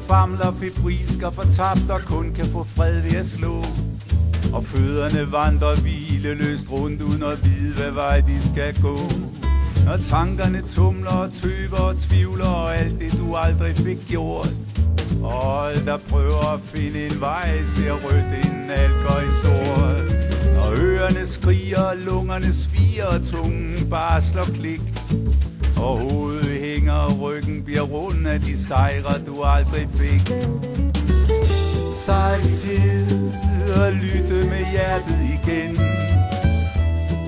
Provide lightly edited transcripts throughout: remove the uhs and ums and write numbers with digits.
famler febrilsk og fortabt og kun kan få fred ved at slå. Og fødderne vandrer hvileløst rundt uden at vide, hvad vej de skal gå. Når tankerne tumler og tøver og tvivler og alt det du aldrig fik gjort. Og alt der prøver at finde en vej ser rødt inden alt går i sort. Når ørerne skriger og lungerne sviger og tungen bare slår klik. Og hovedet hænger og ryggen bliver rund af de sejre du aldrig fik. Så er det tid at lytte med hjertet igen.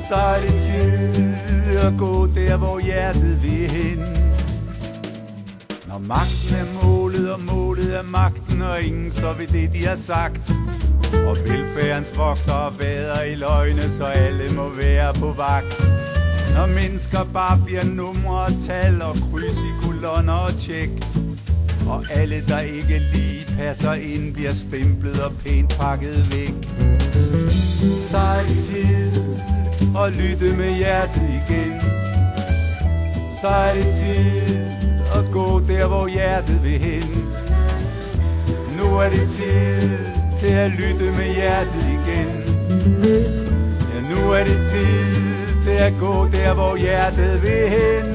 Så er det tid at gå der hvor hjertet vil hen. Når magten er målet og målet er magten og ingen står ved det de har sagt. Og velfærdens vogtere vader i løgne så alle må være på vagt. Når mennesker bare bliver numre og tal og kryds i kolonner og tjek. Og alle der ikke lige passer ind bliver stemplet og pænt pakket væk. Så er det tid at lytte med hjertet igen. Så er det tid at gå der hvor hjertet vil hen. Nu er det tid til at lytte med hjertet igen. Ja, nu er det tid til at gå der hvor hjertet vil hen.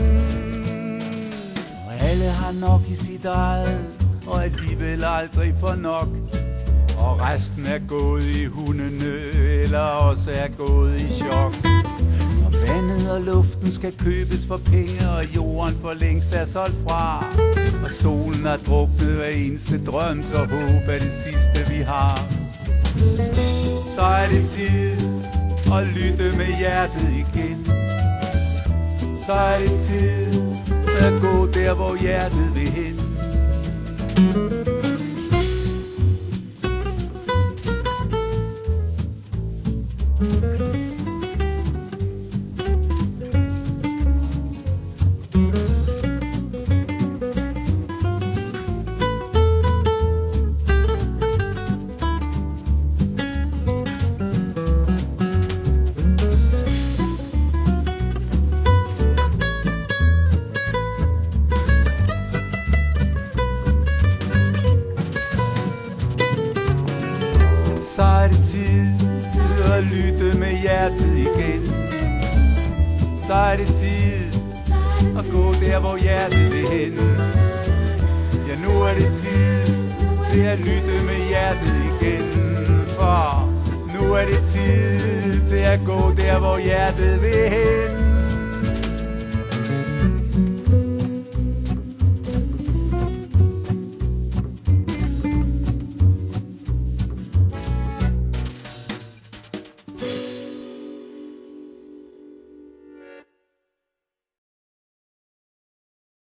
Og alle har nok i sit eget og alligevel aldrig får nok. Og resten er gået i hundene eller også er gået i chok. Og vandet og luften skal købes for penge og jorden for længst er solgt fra. Og solen har druknet hver eneste drøm, så håb er det sidste vi har. Så er det tid at lytte med hjertet igen. Så er det tid at gå der hvor hjertet vil hen. Så er det tid at lytte med hjertet igen. Så er det tid at gå der hvor hjertet vil hen. Ja, nu er det tid til at lytte med hjertet igen. For nu er det tid til at gå der hvor hjertet vil hen.